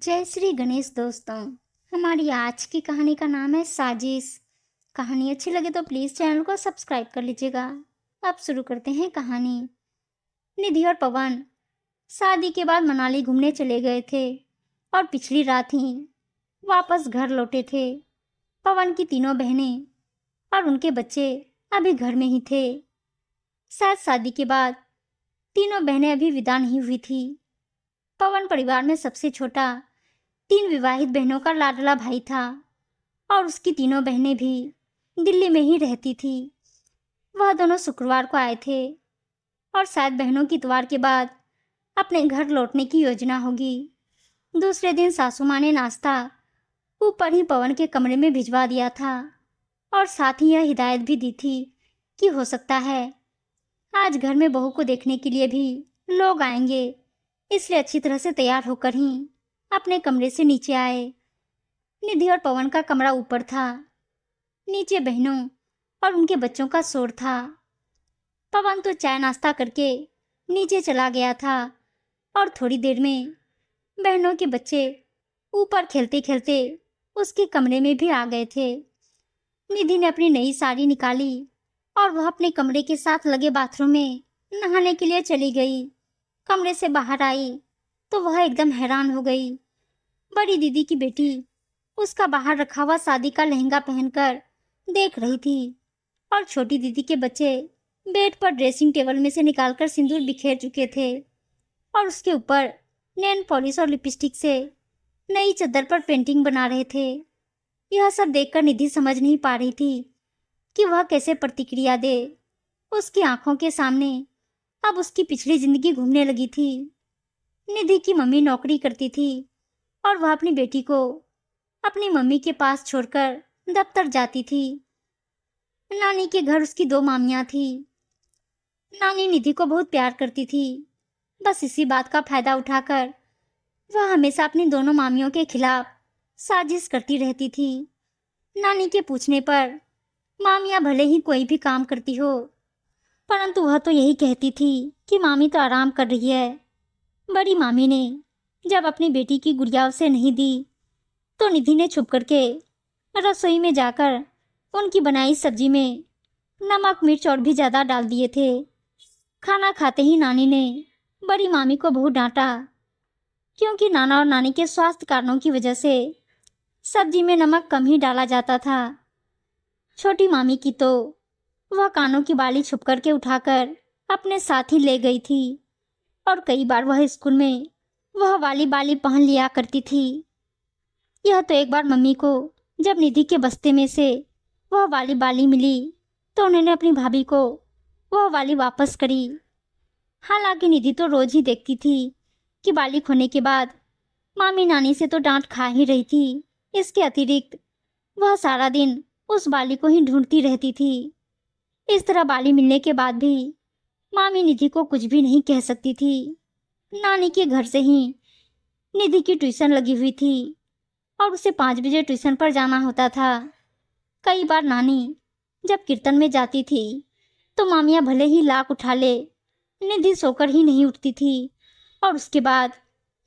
जय श्री गणेश दोस्तों। हमारी आज की कहानी का नाम है साजिश। कहानी अच्छी लगे तो प्लीज़ चैनल को सब्सक्राइब कर लीजिएगा। अब शुरू करते हैं कहानी। निधि और पवन शादी के बाद मनाली घूमने चले गए थे और पिछली रात ही वापस घर लौटे थे। पवन की तीनों बहनें और उनके बच्चे अभी घर में ही थे। शायद शादी के बाद तीनों बहनें अभी विदा नहीं हुई थी। पवन परिवार में सबसे छोटा, 3 विवाहित बहनों का लाडला भाई था और उसकी तीनों बहनें भी दिल्ली में ही रहती थी। वह दोनों शुक्रवार को आए थे और शायद बहनों की इतवार के बाद अपने घर लौटने की योजना होगी। दूसरे दिन सासू माँ ने नाश्ता ऊपर ही पवन के कमरे में भिजवा दिया था और साथ ही यह हिदायत भी दी थी कि हो सकता है आज घर में बहू को देखने के लिए भी लोग आएंगे, इसलिए अच्छी तरह से तैयार होकर ही अपने कमरे से नीचे आए। निधि और पवन का कमरा ऊपर था, नीचे बहनों और उनके बच्चों का शोर था। पवन तो चाय नाश्ता करके नीचे चला गया था और थोड़ी देर में बहनों के बच्चे ऊपर खेलते खेलते उसके कमरे में भी आ गए थे। निधि ने अपनी नई साड़ी निकाली और वह अपने कमरे के साथ लगे बाथरूम में नहाने के लिए चली गई। कमरे से बाहर आई तो वह एकदम हैरान हो गई। बड़ी दीदी की बेटी उसका बाहर रखा हुआ शादी का लहंगा पहनकर देख रही थी और छोटी दीदी के बच्चे बेड पर ड्रेसिंग टेबल में से निकालकर सिंदूर बिखेर चुके थे और उसके ऊपर नेल पॉलिश और लिपस्टिक से नई चादर पर पेंटिंग बना रहे थे। यह सब देखकर निधि समझ नहीं पा रही थी कि वह कैसे प्रतिक्रिया दे। उसकी आंखों के सामने अब उसकी पिछली जिंदगी घूमने लगी थी। निधि की मम्मी नौकरी करती थी और वह अपनी बेटी को अपनी मम्मी के पास छोड़कर दफ्तर जाती थी। नानी के घर उसकी 2 मामियां थी। नानी निधि को बहुत प्यार करती थी। बस इसी बात का फायदा उठाकर वह हमेशा अपनी दोनों मामियों के खिलाफ साजिश करती रहती थी। नानी के पूछने पर मामियां भले ही कोई भी काम करती हो, परंतु वह तो यही कहती थी कि मामी तो आराम कर रही है। बड़ी मामी ने जब अपनी बेटी की गुड़िया उसे नहीं दी तो निधि ने छुप करके रसोई में जाकर उनकी बनाई सब्जी में नमक मिर्च और भी ज़्यादा डाल दिए थे। खाना खाते ही नानी ने बड़ी मामी को बहुत डांटा, क्योंकि नाना और नानी के स्वास्थ्य कारणों की वजह से सब्जी में नमक कम ही डाला जाता था। छोटी मामी की तो वह कानों की बाली छुप करके उठाकर अपने साथ ही ले गई थी और कई बार वह स्कूल में वह वाली बाली पहन लिया करती थी। यह तो एक बार मम्मी को जब निधि के बस्ते में से वह वाली बाली मिली तो उन्होंने अपनी भाभी को वह वाली वापस करी। हालांकि निधि तो रोज ही देखती थी कि बाली खोने के बाद मामी नानी से तो डांट खा ही रही थी। इसके अतिरिक्त वह सारा दिन उस बाली को ही ढूंढती रहती थी। इस तरह बाली मिलने के बाद भी मामी निधि को कुछ भी नहीं कह सकती थी। नानी के घर से ही निधि की ट्यूशन लगी हुई थी और उसे 5 बजे ट्यूशन पर जाना होता था। कई बार नानी जब कीर्तन में जाती थी तो मामियाँ भले ही लाख उठा ले, निधि सोकर ही नहीं उठती थी और उसके बाद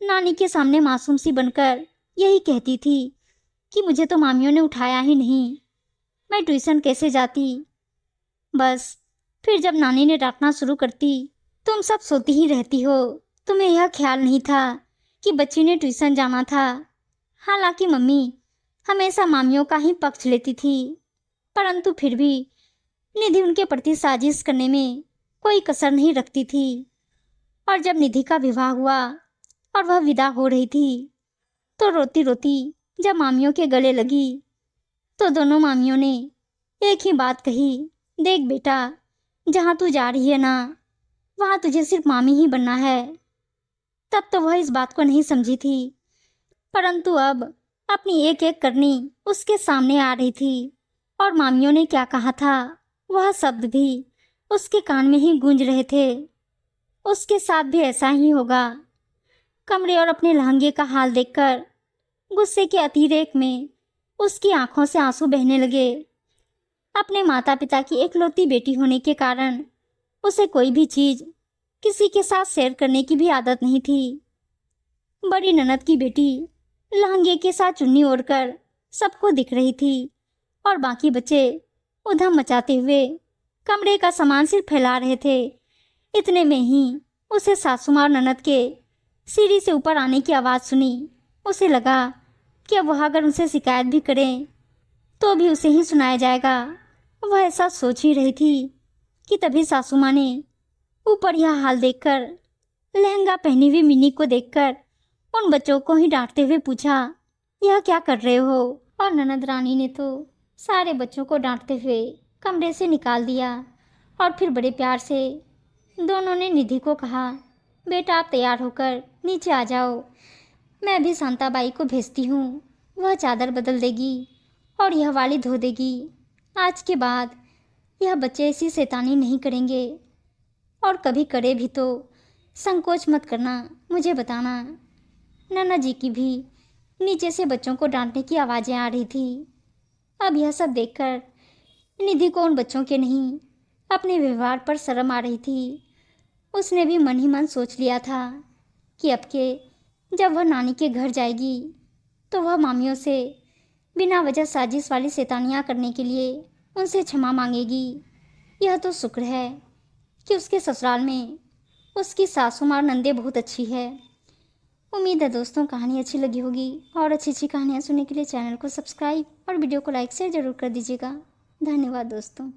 नानी के सामने मासूम सी बनकर यही कहती थी कि मुझे तो मामियों ने उठाया ही नहीं, मैं ट्यूशन कैसे जाती। बस फिर जब नानी ने डांटना शुरू करती, तुम सब सोती ही रहती हो, तुम्हें यह ख्याल नहीं था कि बच्ची ने ट्यूशन जाना था। हालांकि मम्मी हमेशा मामियों का ही पक्ष लेती थी, परंतु फिर भी निधि उनके प्रति साजिश करने में कोई कसर नहीं रखती थी। और जब निधि का विवाह हुआ और वह विदा हो रही थी तो रोती रोती जब मामियों के गले लगी तो दोनों मामियों ने एक ही बात कही, देख बेटा, जहाँ तू जा रही है ना, वहाँ तुझे सिर्फ मामी ही बनना है। तब तो वह इस बात को नहीं समझी थी, परंतु अब अपनी एक एक करनी उसके सामने आ रही थी और मामियों ने क्या कहा था वह शब्द भी उसके कान में ही गूंज रहे थे। उसके साथ भी ऐसा ही होगा। कमरे और अपने लहंगे का हाल देखकर गुस्से के अतिरेक में उसकी आंखों से आंसू बहने लगे। अपने माता पिता की एकलौती बेटी होने के कारण उसे कोई भी चीज़ किसी के साथ शेयर करने की भी आदत नहीं थी। बड़ी ननद की बेटी लहंगे के साथ चुन्नी ओढ़कर सबको दिख रही थी और बाकी बच्चे उधम मचाते हुए कमरे का सामान सिर्फ फैला रहे थे। इतने में ही उसे सासू माँ और ननद के सीढ़ी से ऊपर आने की आवाज़ सुनी। उसे लगा कि अब वह अगर उनसे शिकायत भी करें तो भी उसे ही सुनाया जाएगा। वह ऐसा सोच ही रही थी कि तभी सासू माँ ने ऊपर यह हाल देखकर, लहंगा पहनी हुई मिनी को देखकर उन बच्चों को ही डांटते हुए पूछा, यह क्या कर रहे हो? और ननद रानी ने तो सारे बच्चों को डांटते हुए कमरे से निकाल दिया और फिर बड़े प्यार से दोनों ने निधि को कहा, बेटा आप तैयार होकर नीचे आ जाओ, मैं भी शांताबाई को भेजती हूँ, वह चादर बदल देगी और यह वाली धो देगी। आज के बाद यह बच्चे ऐसी शैतानी नहीं करेंगे और कभी करे भी तो संकोच मत करना, मुझे बताना। नाना जी की भी नीचे से बच्चों को डांटने की आवाज़ें आ रही थी। अब यह सब देखकर निधि को उन बच्चों के नहीं, अपने व्यवहार पर शर्म आ रही थी। उसने भी मन ही मन सोच लिया था कि अब के जब वह नानी के घर जाएगी तो वह मामियों से बिना वजह साजिश वाली शैतानियाँ करने के लिए उनसे क्षमा मांगेगी। यह तो शुक्र है कि उसके ससुराल में उसकी सासू माँ और नंदे बहुत अच्छी है। उम्मीद है दोस्तों कहानी अच्छी लगी होगी और अच्छी अच्छी कहानियाँ सुनने के लिए चैनल को सब्सक्राइब और वीडियो को लाइक शेयर ज़रूर कर दीजिएगा। धन्यवाद दोस्तों।